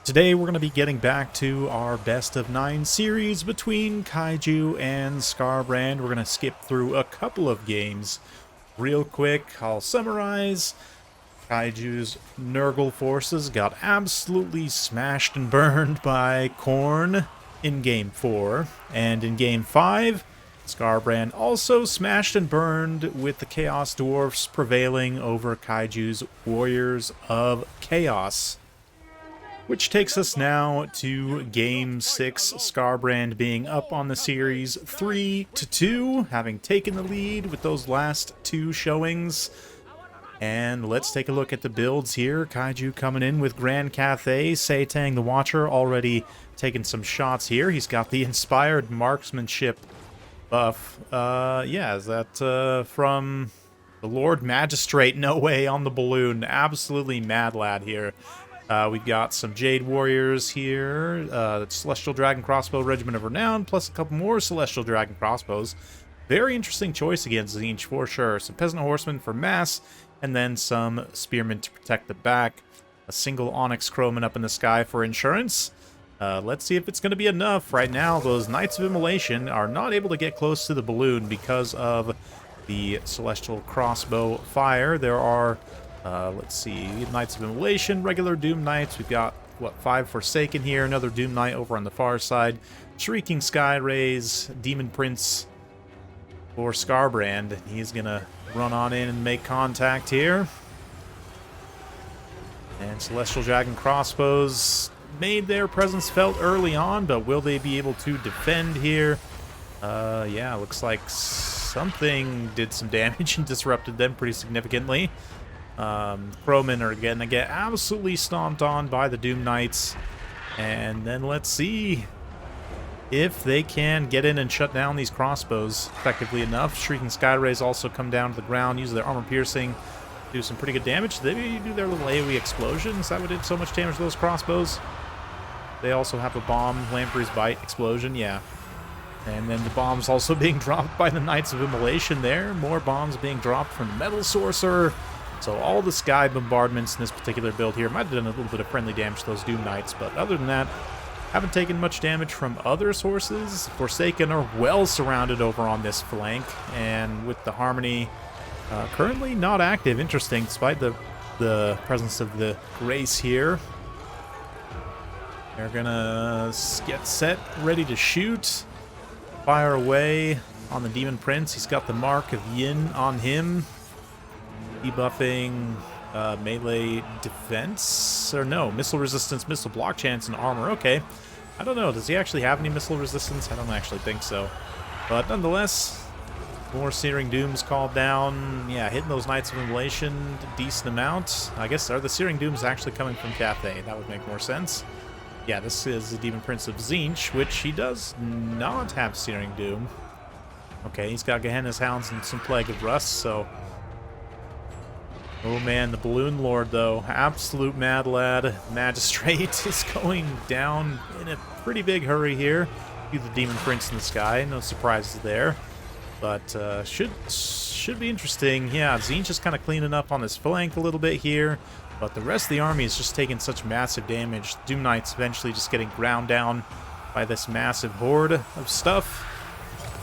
Today we're going to be getting back to our best of 9 series between Kaiju and Skarbrand. We're going to skip through a couple of games real quick. I'll summarize. Kaiju's Nurgle forces got absolutely smashed and burned by Korn in Game 4. And in Game 5, Skarbrand also smashed and burned with the Chaos Dwarfs prevailing over Kaiju's Warriors of Chaos. Which takes us now to Game 6, Skarbrand being up on the series 3-2, having taken the lead with those last two showings. And let's take a look at the builds here. Kaiju coming in with Grand Cathay, Tzeentch the Watcher already taking some shots here. He's got the Inspired Marksmanship buff. Is that from the Lord Magistrate? No way, on the balloon. Absolutely mad lad here. We've got some Jade Warriors here, Celestial Dragon Crossbow Regiment of Renown, plus a couple more Celestial Dragon Crossbows. Very interesting choice against Tzeentch for sure. Some Peasant Horsemen for mass, and then some Spearmen to protect the back. A single Onyx Crowman up in the sky for insurance. Let's see if it's going to be enough. Right now, those Knights of Immolation are not able to get close to the balloon because of the Celestial Crossbow fire. There are... let's see, Knights of Immolation, regular Doom Knights. We've got, 5 Forsaken here, another Doom Knight over on the far side. Shrieking Sky Rays, Demon Prince for Skarbrand. He's going to run on in and make contact here. And Celestial Dragon Crossbows made their presence felt early on, but will they be able to defend here? Looks like something did some damage and disrupted them pretty significantly. Crowmen are going to get absolutely stomped on by the Doom Knights. And then let's see if they can get in and shut down these crossbows effectively enough. Shrieking Sky Rays also come down to the ground, use their armor piercing, do some pretty good damage. They do their little AoE explosion. Is that what did so much damage to those crossbows? They also have a bomb, Lamprey's Bite explosion, yeah. And then the bombs also being dropped by the Knights of Immolation there. More bombs being dropped from the Metal Sorcerer. So all the sky bombardments in this particular build here might have done a little bit of friendly damage to those Doom Knights, but other than that, haven't taken much damage from other sources. Forsaken are well surrounded over on this flank, and with the Harmony currently not active. Interesting, despite the presence of the Grace here. They're gonna get set, ready to shoot. Fire away on the Demon Prince. He's got the Mark of Yin on him. Debuffing melee defense, or no, missile resistance, missile block chance, and armor. Okay, I don't know. Does he actually have any missile resistance? I don't actually think so. But nonetheless, more Searing Dooms called down. Yeah, hitting those Knights of Immolation a decent amount. I guess, are the Searing Dooms actually coming from Cathay? That would make more sense. Yeah, this is the Demon Prince of Tzeentch, which he does not have Searing Doom. Okay, he's got Gehenna's Hounds and some Plague of Rust, so... Oh man, the Balloon Lord, though. Absolute mad lad. Magistrate is going down in a pretty big hurry here. Do the Demon Prince in the sky. No surprises there. But should be interesting. Yeah, Tzeentch is kind of cleaning up on this flank a little bit here. But the rest of the army is just taking such massive damage. Doom Knights eventually just getting ground down by this massive horde of stuff.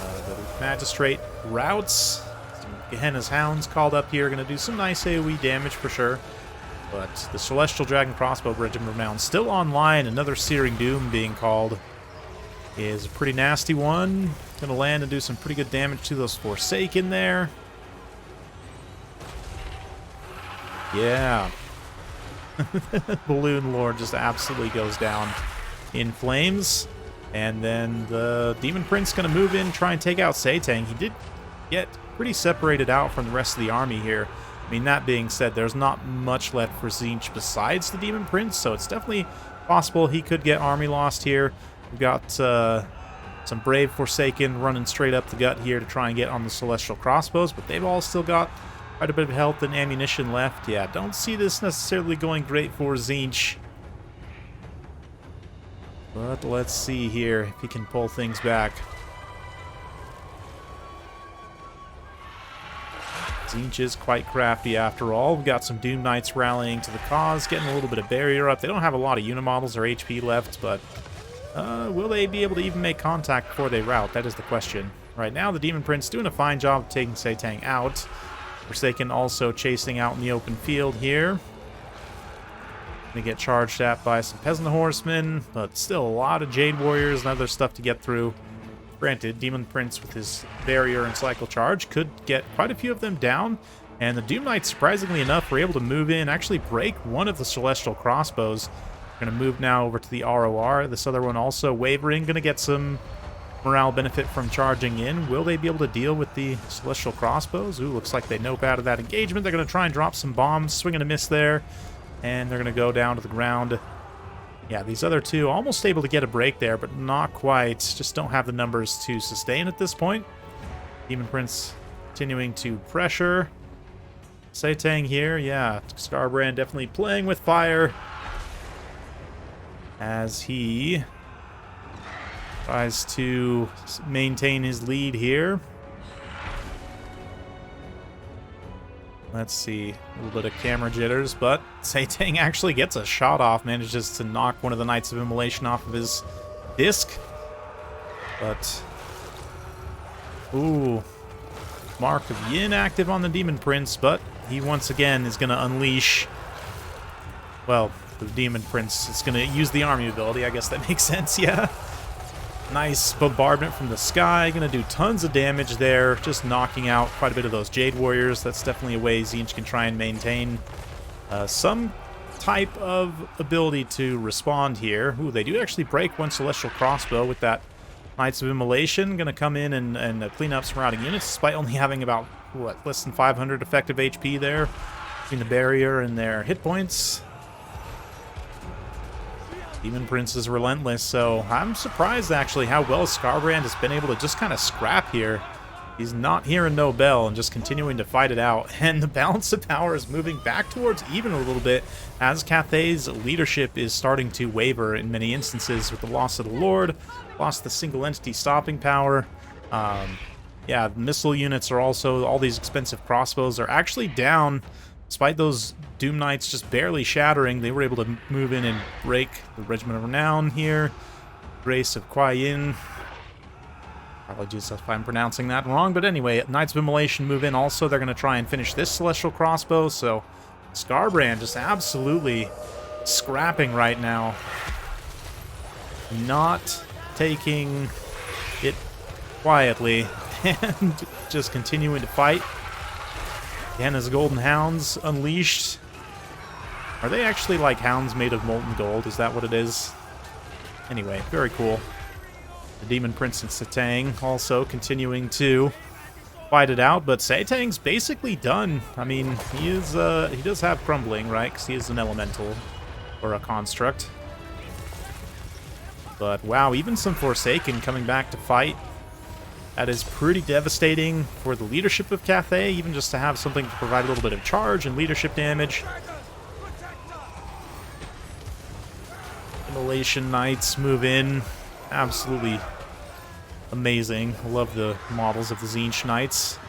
The Magistrate routes. Gehenna's Hounds called up here, going to do some nice AoE damage for sure. But the Celestial Dragon Crossbow Regiment of Renown still online. Another Searing Doom being called is a pretty nasty one. Going to land and do some pretty good damage to those Forsaken there. Yeah. Balloon Lord just absolutely goes down in flames. And then the Demon Prince going to move in, try and take out Tzeentch. He did get pretty separated out from the rest of the army here. I mean, that being said, there's not much left for Tzeentch besides the Demon Prince, so it's definitely possible he could get army lost here. We've got some brave Forsaken running straight up the gut here to try and get on the Celestial Crossbows, but they've all still got quite a bit of health and ammunition left. Yeah, don't see this necessarily going great for Tzeentch. But let's see here if he can pull things back. Tzeentch is quite crafty after all. We've got some Doom Knights rallying to the cause, getting a little bit of barrier up. They don't have a lot of unimodels or HP left, but will they be able to even make contact before they rout? That is the question. Right now, the Demon Prince doing a fine job of taking Tzeentch out. Forsaken also chasing out in the open field here. Gonna get charged at by some Peasant Horsemen, but still a lot of Jade Warriors and other stuff to get through. Granted, Demon Prince with his barrier and cycle charge could get quite a few of them down, and the Doom Knights, surprisingly enough, were able to move in, actually break one of the Celestial Crossbows. Going to move now over to the ROR. This other one also wavering, going to get some morale benefit from charging in. Will they be able to deal with the Celestial Crossbows? Ooh, looks like they nope out of that engagement. They're going to try and drop some bombs, swing and a miss there, and they're going to go down to the ground. Yeah, these other two almost able to get a break there, but not quite. Just don't have the numbers to sustain at this point. Demon Prince continuing to pressure. Tzeentch here, yeah. Skarbrand definitely playing with fire as he tries to maintain his lead here. Let's see, a little bit of camera jitters, but Tzeentch actually gets a shot off, manages to knock one of the Knights of Immolation off of his disc. But, ooh, Mark of Yin active on the Demon Prince, but he once again is going to unleash, well, the Demon Prince is going to use the army ability. I guess that makes sense, yeah. Nice bombardment from the sky. Going to do tons of damage there. Just knocking out quite a bit of those Jade Warriors. That's definitely a way Tzeentch can try and maintain some type of ability to respond here. Ooh, they do actually break one Celestial Crossbow with that Knights of Immolation. Going to come in and clean up some routing units, despite only having about, what, less than 500 effective HP there between the barrier and their hit points. Demon Prince is relentless, so I'm surprised actually how well Skarbrand has been able to just kind of scrap here. He's not hearing no bell and just continuing to fight it out, and the balance of power is moving back towards even a little bit as Cathay's leadership is starting to waver in many instances with the loss of the Lord, lost the single entity stopping power. Yeah, missile units are also, all these expensive crossbows are actually down. Despite those Doom Knights just barely shattering, they were able to move in and break the Regiment of Renown here. Grace of Kuai Yin. Apologies if I'm pronouncing that wrong, but anyway, Knights of Immolation move in also. They're going to try and finish this Celestial Crossbow, so Skarbrand just absolutely scrapping right now. Not taking it quietly and just continuing to fight. Again, his Golden Hounds unleashed. Are they actually like hounds made of molten gold? Is that what it is? Anyway, very cool. The Demon Prince and Tzeentch also continuing to fight it out, but Tzeentch's basically done. I mean, he does have crumbling, right? Because he is an elemental or a construct. But wow, even some Forsaken coming back to fight. That is pretty devastating for the leadership of Cathay, even just to have something to provide a little bit of charge and leadership damage. Immolation Knights move in. Absolutely amazing. I love the models of the Tzeentch Knights.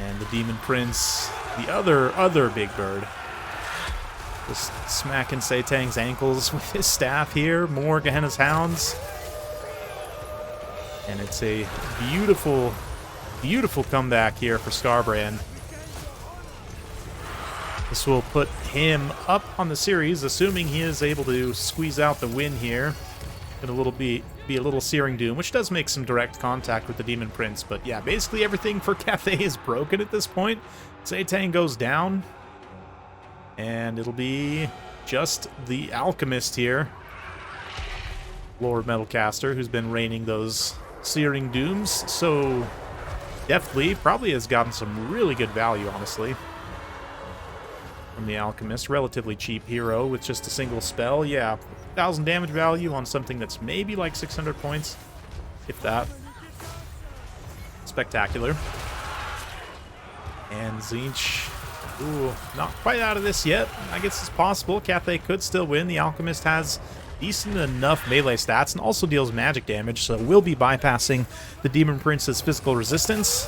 And the Demon Prince, the other big bird. Just smacking Tzeentch's ankles with his staff here. More Gehenna's Hounds. And it's a beautiful, beautiful comeback here for Skarbrand. This will put him up on the series, assuming he is able to squeeze out the win here. Gonna be a little Searing Doom, which does make some direct contact with the Demon Prince. But yeah, basically everything for Cathay is broken at this point. Tzeentch goes down. And it'll be just the Alchemist here. Lord Metalcaster, who's been raining those Searing Dooms so deftly. Probably has gotten some really good value, honestly, from the Alchemist. Relatively cheap hero with just a single spell. Yeah, 1,000 damage value on something that's maybe like 600 points, if that. Spectacular. And Tzeentch Ooh, not quite out of this yet. I guess it's possible. Cathay could still win. The Alchemist has decent enough melee stats and also deals magic damage, so we'll be bypassing the Demon Prince's physical resistance.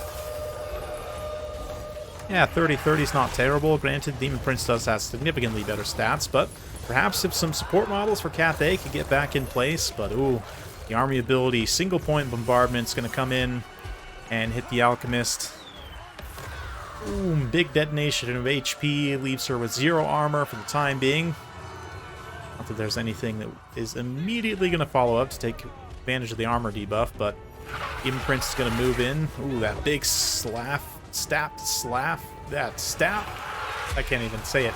Yeah, 30-30 is not terrible. Granted, Demon Prince does have significantly better stats, but perhaps if some support models for Cathay could get back in place. But ooh, the army ability, single point bombardment's going to come in and hit the Alchemist. Boom, big detonation of HP, leaves her with 0 armor for the time being. Not that there's anything that is immediately going to follow up to take advantage of the armor debuff, but Demon Prince is going to move in. Ooh, that big staff. I can't even say it.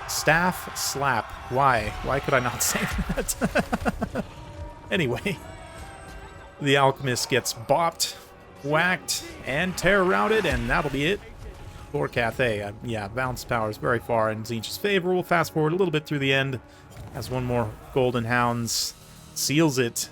Staff slap. Why? Why could I not say that? Anyway, the Alchemist gets bopped, whacked, and terror routed, and that'll be it for Cathay. Yeah, bounce power is very far in Tzeentch's favor. We'll fast forward a little bit through the end as one more Golden Hounds seals it.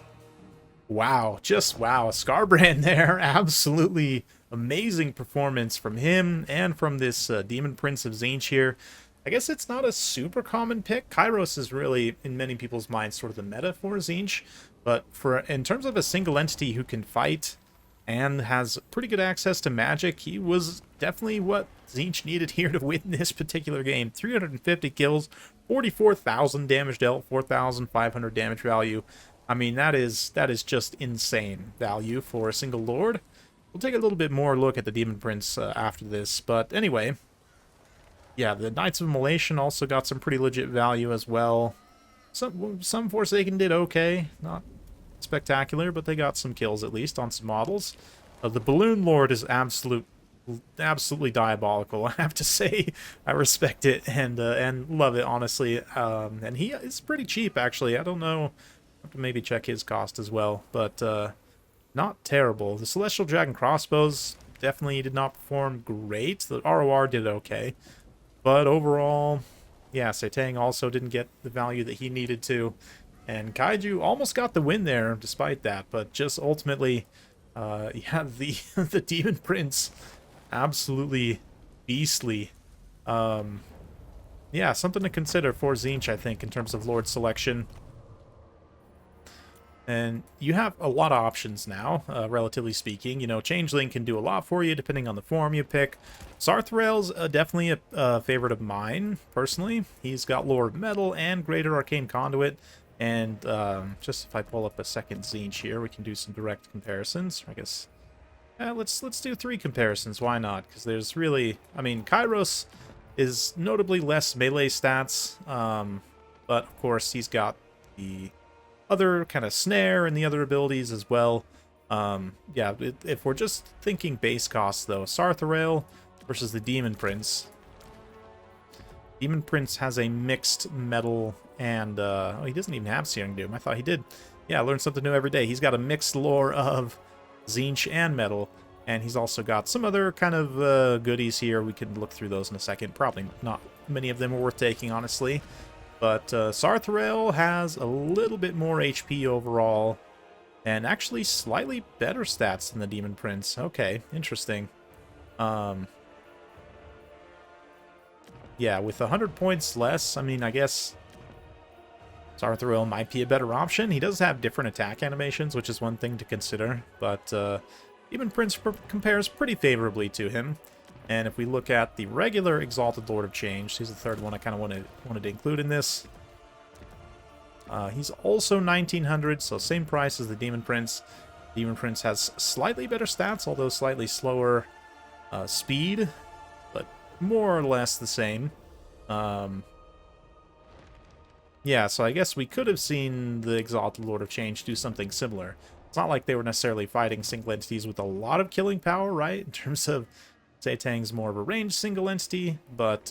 Wow, just wow. Skarbrand there. Absolutely amazing performance from him and from this Demon Prince of Tzeentch here. I guess it's not a super common pick. Kairos is really, in many people's minds, sort of the meta for Tzeentch. But in terms of a single entity who can fight and has pretty good access to magic, he was definitely what Tzeentch needed here to win this particular game. 350 kills, 44,000 damage dealt, 4,500 damage value. I mean, that is just insane value for a single lord. We'll take a little bit more look at the Demon Prince after this, but anyway, yeah, the Knights of Immolation also got some pretty legit value as well. Some Forsaken did okay, not spectacular, but they got some kills at least on some models. The Balloon Lord is absolutely diabolical. I have to say, I respect it and love it, honestly. And he is pretty cheap, actually. I don't know. I have to maybe check his cost as well, but not terrible. The Celestial Dragon Crossbows definitely did not perform great. The ROR did okay, but overall, yeah, Satang also didn't get the value that he needed to, and Kaiju almost got the win there despite that, but just ultimately, yeah, the Demon Prince, absolutely beastly. Yeah, something to consider for Tzeentch, I think, in terms of Lord selection. And you have a lot of options now, relatively speaking. You know, Changeling can do a lot for you depending on the form you pick. Sarthrael's definitely a favorite of mine, personally. He's got Lord Metal and Greater Arcane Conduit. And just if I pull up a second Tzeentch here, we can do some direct comparisons. I guess, let's do 3 comparisons. Why not? Because there's really, I mean, Kairos is notably less melee stats. But, of course, he's got the other kind of snare and the other abilities as well. Yeah, if we're just thinking base costs, though, Sarthrael versus the Demon Prince. Demon Prince has a mixed metal and, oh, he doesn't even have Searing Doom. I thought he did. Yeah, I learn something new every day. He's got a mixed lore of Tzeentch and metal, and he's also got some other kind of goodies here. We can look through those in a second. Probably not many of them are worth taking, honestly. But Sarthrael has a little bit more HP overall, and actually slightly better stats than the Demon Prince. Okay, interesting. Yeah, with 100 points less, I mean, I guess Sarthrael might be a better option. He does have different attack animations, which is one thing to consider, but Demon Prince compares pretty favorably to him. And if we look at the regular Exalted Lord of Change, he's the third one I kind of wanted to include in this. He's also 1900, so same price as the Demon Prince. Demon Prince has slightly better stats, although slightly slower speed, but more or less the same. Yeah, so I guess we could have seen the Exalted Lord of Change do something similar. It's not like they were necessarily fighting single entities with a lot of killing power, right? In terms of Satang's more of a ranged single entity, but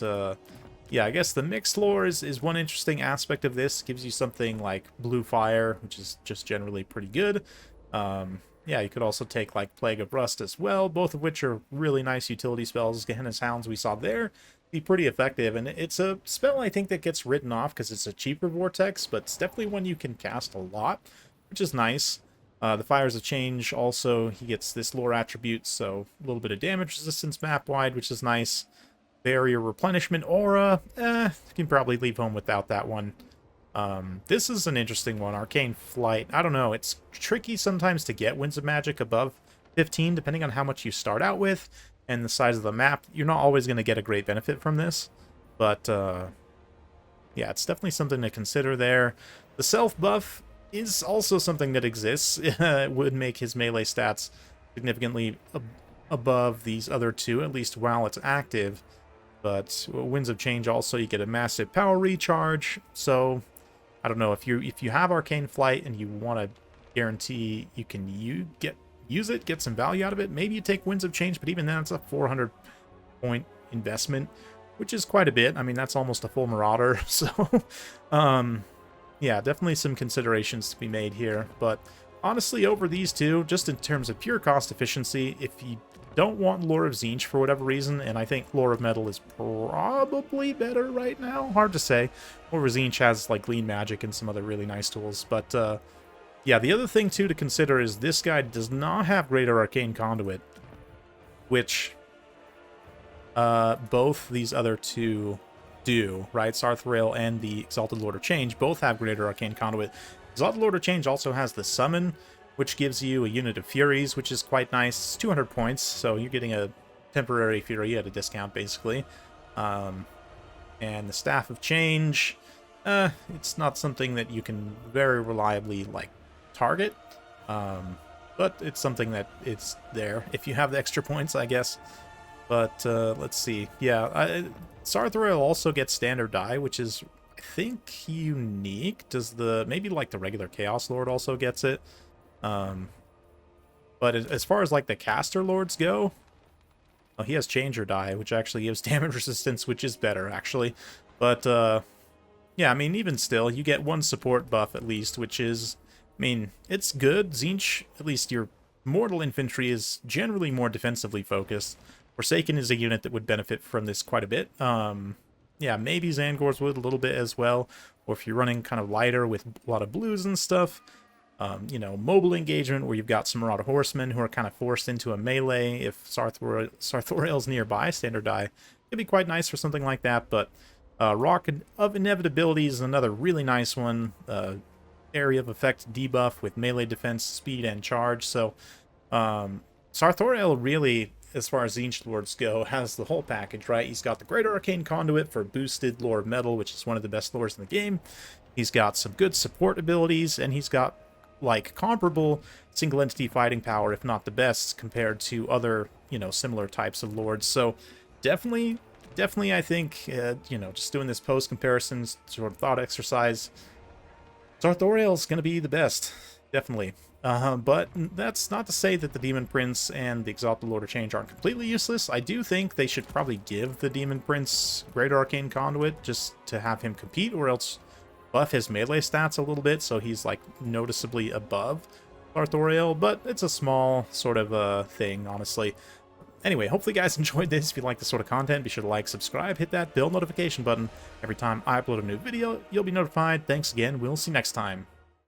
yeah, I guess the mixed lore is one interesting aspect of this. Gives you something like Blue Fire, which is just generally pretty good. Yeah, you could also take like Plague of Rust as well, both of which are really nice utility spells. Gehenna's Hounds we saw there be pretty effective, and it's a spell I think that gets written off because it's a cheaper vortex, but it's definitely one you can cast a lot, which is nice. The Fires of Change also, he gets this lore attribute, so a little bit of damage resistance map-wide, which is nice. Barrier replenishment aura, you can probably leave home without that one. This is an interesting one, Arcane Flight. I don't know, it's tricky sometimes to get Winds of Magic above 15, depending on how much you start out with and the size of the map. You're not always going to get a great benefit from this, but yeah, it's definitely something to consider there. The self buff is also something that exists. It would make his melee stats significantly above these other two, at least while it's active. But Winds of Change also, you get a massive power recharge. So I don't know, if you have Arcane Flight and you want to guarantee you can use it, get some value out of it, maybe you take Winds of Change, but even then it's a 400 point investment, which is quite a bit. I mean, that's almost a full Marauder. So yeah, definitely some considerations to be made here. But honestly, over these two, just in terms of pure cost efficiency, if you don't want Lore of Tzeentch for whatever reason, and I think Lore of Metal is probably better right now. Hard to say. Lore of Tzeentch has like Lean Magic and some other really nice tools. But yeah, the other thing too to consider is this guy does not have Greater Arcane Conduit, which both these other two do, right? Sarthrail and the Exalted Lord of Change both have Greater Arcane Conduit. Exalted Lord of Change also has the Summon, which gives you a unit of Furies, which is quite nice. It's 200 points, so you're getting a temporary Fury at a discount, basically. And the Staff of Change, it's not something that you can very reliably, like, target. But it's something that it's there if you have the extra points, I guess. But let's see. Yeah, Sarthrail also gets Standard Die, which is, I think, unique. Does maybe like the regular Chaos Lord also gets it? But as far as like the caster lords go, oh, he has Changer Die, which actually gives damage resistance, which is better actually. But yeah, I mean, even still, you get one support buff at least, which is, I mean, it's good. Tzeentch, at least your mortal infantry, is generally more defensively focused. Forsaken is a unit that would benefit from this quite a bit. Yeah, maybe Zangors would a little bit as well, or if you're running kind of lighter with a lot of blues and stuff. You know, mobile engagement where you've got some Marauder Horsemen who are kind of forced into a melee. If Sarthrail's nearby, Standard Die could be quite nice for something like that. But Rock of Inevitability is another really nice one. Area of Effect debuff with melee defense, speed, and charge. So Sarthrail really, as far as Tzeentch Lords go, has the whole package, right? He's got the Greater Arcane Conduit for boosted Lore of Metal, which is one of the best lores in the game. He's got some good support abilities, and he's got like comparable single entity fighting power, if not the best, compared to other, you know, similar types of lords. So definitely I think, you know, just doing this post comparisons sort of thought exercise, Sarthrail's going to be the best, definitely. But that's not to say that the Demon Prince and the Exalted Lord of Change aren't completely useless. I do think they should probably give the Demon Prince Greater Arcane Conduit just to have him compete, or else buff his melee stats a little bit so he's like noticeably above Sarthrail, but it's a small sort of thing, honestly. Anyway, hopefully you guys enjoyed this. If you like this sort of content, be sure to like, subscribe, hit that bell notification button. Every time I upload a new video, you'll be notified. Thanks again. We'll see you next time.